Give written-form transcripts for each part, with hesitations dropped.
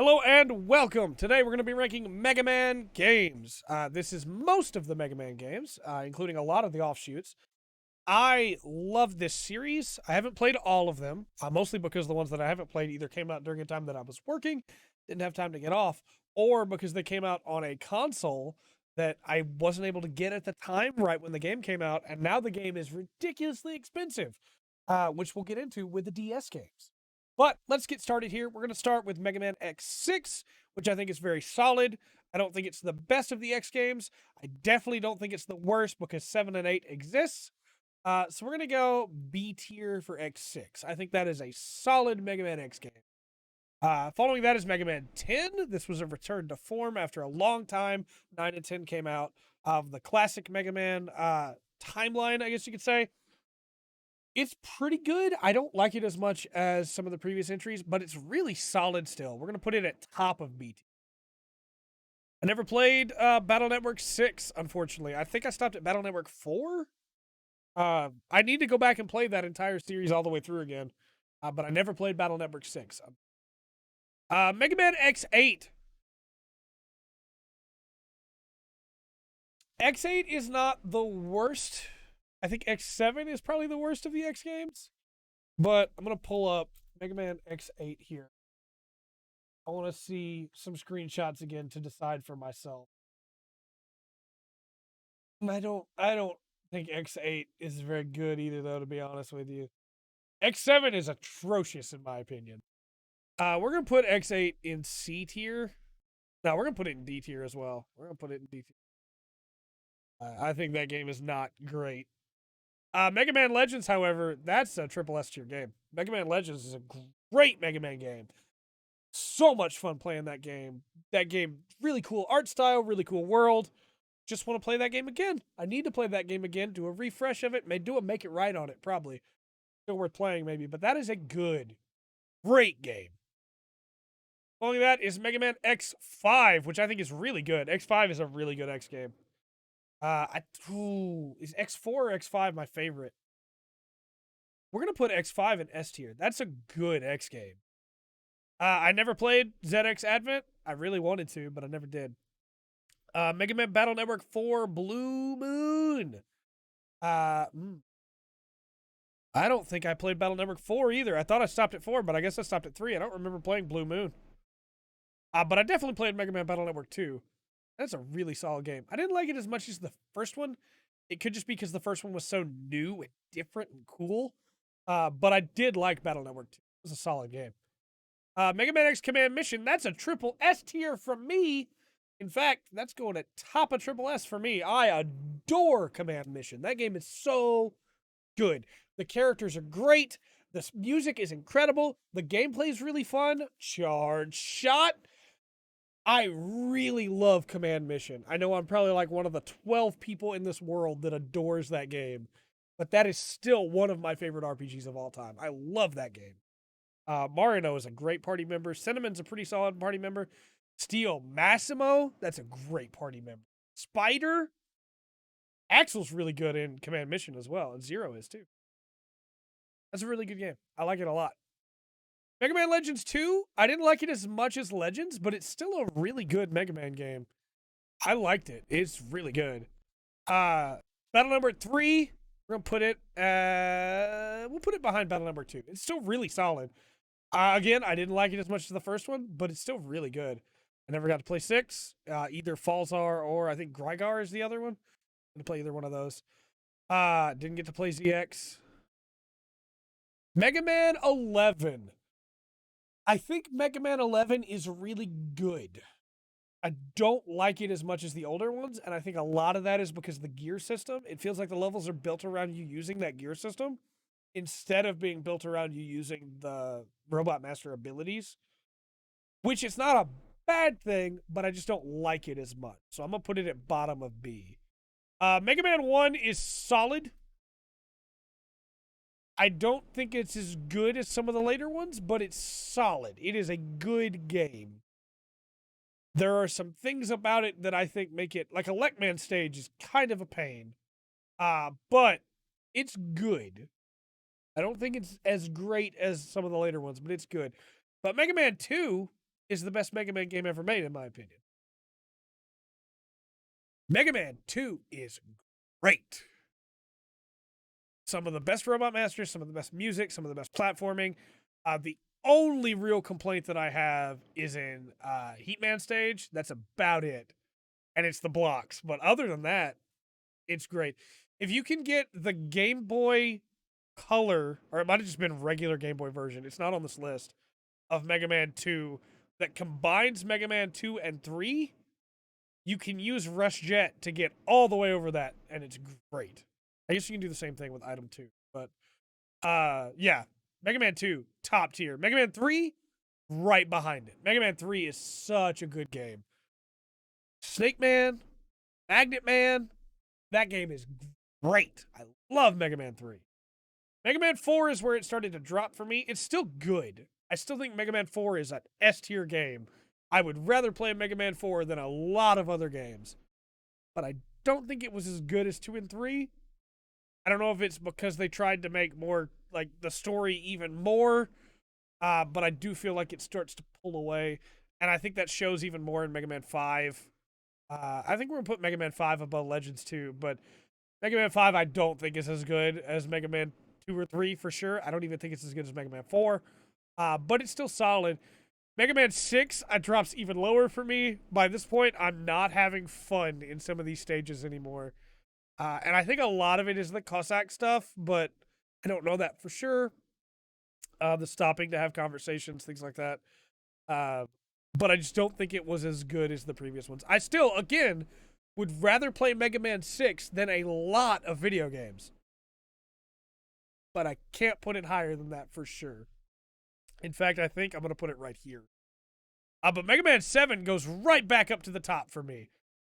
Hello and welcome. Today we're going to be ranking Mega Man games. This is most of the Mega Man games, including a lot of the offshoots. I love this series. I haven't played all of them, mostly because the ones that I haven't played either came out during a time that I was working, didn't have time to get off, or because they came out on a console that I wasn't able to get at the time right when the game came out, and now the game is ridiculously expensive, which we'll get into with the DS games. But let's get started here. We're going to start with Mega Man X6, which I think is very solid. I don't think it's the best of the X games. I definitely don't think it's the worst because 7 and 8 exists. So we're going to go B tier for X6. I think that is a solid Mega Man X game. Following that is Mega Man 10. This was a return to form after a long time. 9 and 10 came out of the classic Mega Man timeline, I guess you could say. It's pretty good. I don't like it as much as some of the previous entries, but it's really solid still. We're going to put it at top of B tier. I never played Battle Network 6, unfortunately. I think I stopped at Battle Network 4. I need to go back and play that entire series all the way through again, but I never played Battle Network 6. Mega Man X8. X8 is not the worst. I think X7 is probably the worst of the X games, but I'm going to pull up Mega Man X8 here. I want to see some screenshots again to decide for myself. I don't think X8 is very good either, though, to be honest with you. X7 is atrocious in my opinion. We're gonna put X8 in C tier. No, we're gonna put it in D tier as well. We're gonna put it in D tier. I think that game is not great. Mega Man Legends, however, that's a triple S tier game. Mega Man Legends is a great Mega Man game. So much fun playing that game. That game, really cool art style, really cool world. Just want to play that game again. I need to play that game again, do a refresh of it, may do a make it right on it, probably. Still worth playing, maybe. But that is a good, great game. Following that is Mega Man X5, which I think is really good. X5 is a really good X game. Is X4 or X5 my favorite? We're gonna put X5 in S tier. That's a good X game. I never played ZX Advent. I really wanted to, but I never did. Mega Man Battle Network 4 Blue Moon. I don't think I played Battle Network 4 either. I thought I stopped at 4, but I guess I stopped at 3. I don't remember playing Blue Moon. But I definitely played Mega Man Battle Network 2. That's a really solid game. I didn't like it as much as the first one. It could just be because the first one was so new and different and cool. But I did like Battle Network 2. It was a solid game. Mega Man X Command Mission. That's a triple S tier from me. In fact, that's going at top of triple S for me. I adore Command Mission. That game is so good. The characters are great. The music is incredible. The gameplay is really fun. Charge shot. I really love Command Mission. I know I'm probably like one of the 12 people in this world that adores that game, but that is still one of my favorite RPGs of all time. I love that game. Marino is a great party member. Cinnamon's a pretty solid party member. Steel Massimo, that's a great party member. Spider, Axel's really good in Command Mission as well, and Zero is too. That's a really good game. I like it a lot. Mega Man Legends 2, I didn't like it as much as Legends, but it's still a really good Mega Man game. I liked it. It's really good. Battle Number 3, we're gonna put it we'll put it behind Battle Number 2. It's still really solid. Again, I didn't like it as much as the first one, but it's still really good. I never got to play 6. Either Falzar or I think Grygar is the other one. I'm gonna play either one of those. Didn't get to play ZX. Mega Man 11. I think Mega Man 11 is really good. I don't like it as much as the older ones, and I think a lot of that is because of the gear system. It feels like the levels are built around you using that gear system instead of being built around you using the Robot Master abilities, which is not a bad thing, but I just don't like it as much. So I'm going to put it at bottom of B. Mega Man 1 is solid. I don't think it's as good as some of the later ones, but it's solid. It is a good game. There are some things about it that I think make it, like a Lekman stage is kind of a pain. But it's good. I don't think it's as great as some of the later ones, but it's good. But Mega Man 2 is the best Mega Man game ever made, in my opinion. Mega Man 2 is great. Some of the best Robot Masters, some of the best music, some of the best platforming. The only real complaint that I have is in Heatman stage. That's about it. And it's the blocks. But other than that, it's great. If you can get the Game Boy Color, or it might have just been regular Game Boy version, it's not on this list, of Mega Man 2 that combines Mega Man 2 and 3, you can use Rush Jet to get all the way over that, and it's great. I guess you can do the same thing with Item 2, but yeah, Mega Man 2, top tier. Mega Man 3, right behind it. Mega Man 3 is such a good game. Snake Man, Magnet Man, that game is great. I love Mega Man 3. Mega Man 4 is where it started to drop for me. It's still good. I still think Mega Man 4 is an S tier game. I would rather play Mega Man 4 than a lot of other games. But I don't think it was as good as 2 and 3. I don't know if it's because they tried to make more, like, the story even more. But I do feel like it starts to pull away. And I think that shows even more in Mega Man 5. I think we're going to put Mega Man 5 above Legends 2. But Mega Man 5 I don't think is as good as Mega Man 2 or 3 for sure. I don't even think it's as good as Mega Man 4. But it's still solid. Mega Man 6 drops even lower for me. By this point, I'm not having fun in some of these stages anymore. And I think a lot of it is the Cossack stuff, but I don't know that for sure. The stopping to have conversations, things like that. But I just don't think it was as good as the previous ones. I still, again, would rather play Mega Man 6 than a lot of video games. But I can't put it higher than that for sure. In fact, I think I'm going to put it right here. But Mega Man 7 goes right back up to the top for me.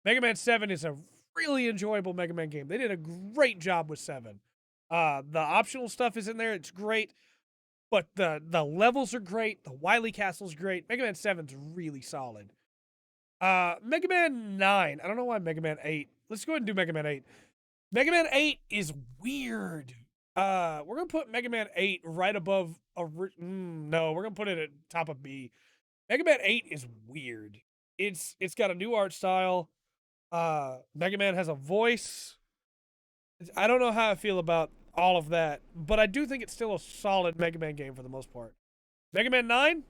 Mega Man 7 is a really enjoyable Mega Man game. They did a great job with 7. The optional stuff is in there. It's great. But the levels are great. The Wily Castle's great. Mega Man 7's really solid. Mega Man 9. I don't know why Mega Man 8. Let's go ahead and do Mega Man 8. Mega Man 8 is weird. We're going to put Mega Man 8 right above... no, we're going to put it at top of B. Mega Man 8 is weird. It's got a new art style. Mega Man has a voice. I don't know how I feel about all of that, but I do think it's still a solid Mega Man game for the most part. Mega Man 9,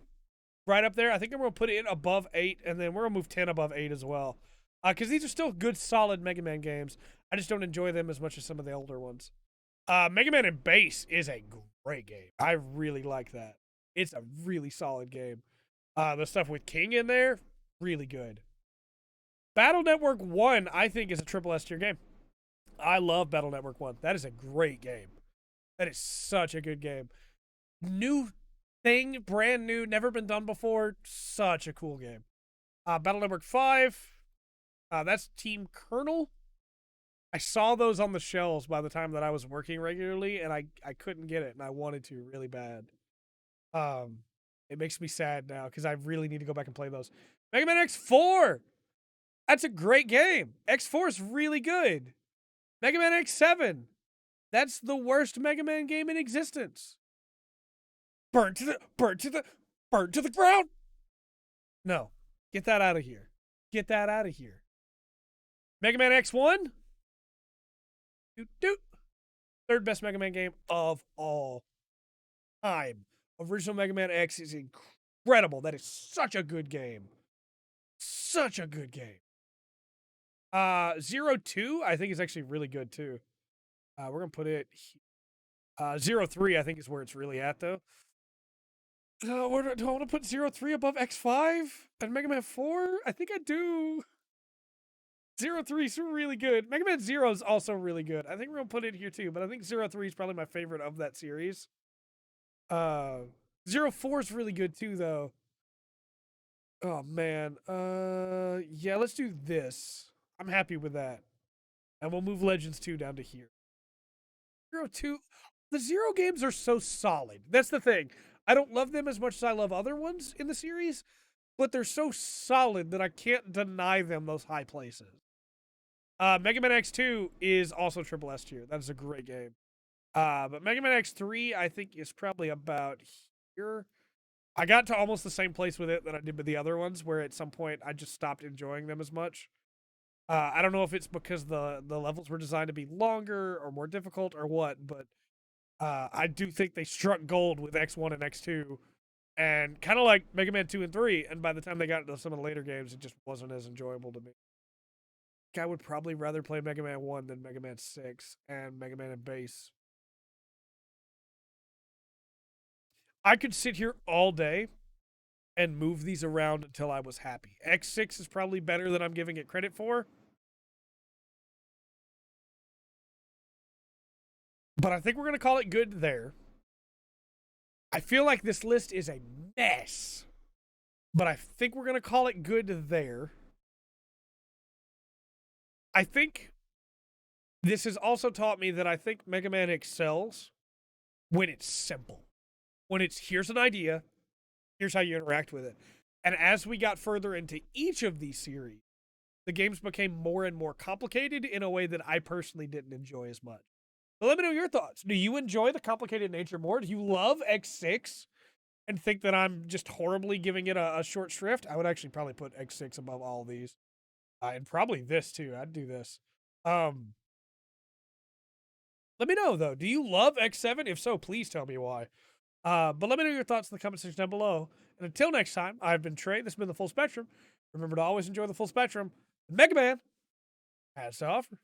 right up there. I think I'm going to put it above 8, and then we're going to move 10 above 8 as well. Because these are still good, solid Mega Man games. I just don't enjoy them as much as some of the older ones. Mega Man in Base is a great game. I really like that. It's a really solid game. The stuff with King in there, really good. Battle Network 1, I think, is a triple S tier game. I love Battle Network 1. That is a great game. That is such a good game. New thing, brand new, never been done before. Such a cool game. Battle Network 5, that's Team Colonel. I saw those on the shelves by the time that I was working regularly, and I couldn't get it, and I wanted to really bad. It makes me sad now because I really need to go back and play those. Mega Man X4! That's a great game. X4 is really good. Mega Man X7. That's the worst Mega Man game in existence. Burn to the ground. No. Get that out of here. Get that out of here. Mega Man X1. Third best Mega Man game of all time. Original Mega Man X is incredible. That is such a good game. Such a good game. 02, I think is actually really good too. We're gonna put it 03, I think is where it's really at though. Do I want to put 03 above X5 and Mega Man 4? I think I do. 03 is really good. Mega Man 0 is also really good. I think we're gonna put it here too, but I think 03 is probably my favorite of that series. 04 is really good too though. Oh man. Yeah, let's do this. I'm happy with that. And we'll move Legends 2 down to here. 02. The Zero games are so solid. That's the thing. I don't love them as much as I love other ones in the series, but they're so solid that I can't deny them those high places. Mega Man X2 is also triple S tier. That is a great game. But Mega Man X3, I think, is probably about here. I got to almost the same place with it that I did with the other ones, where at some point I just stopped enjoying them as much. I don't know if it's because the levels were designed to be longer or more difficult or what, but I do think they struck gold with X1 and X2, and kind of like Mega Man 2 and 3. And by the time they got into some of the later games, it just wasn't as enjoyable to me. I would probably rather play Mega Man 1 than Mega Man 6 and Mega Man and Base. I could sit here all day and move these around until I was happy. X6 is probably better than I'm giving it credit for, but I think we're going to call it good there. I feel like this list is a mess, but I think we're going to call it good there. I think this has also taught me that I think Mega Man excels when it's simple. When it's here's an idea, here's how you interact with it. And as we got further into each of these series, the games became more and more complicated in a way that I personally didn't enjoy as much. So let me know your thoughts. Do you enjoy the complicated nature more? Do you love X6 and think that I'm just horribly giving it a short shrift? I would actually probably put X6 above all these. And probably this too. I'd do this. Let me know though. Do you love X7? If so, please tell me why. But let me know your thoughts in the comment section down below. And until next time, I've been Trey. This has been the Full Spectrum. Remember to always enjoy the full spectrum. Mega Man has to offer.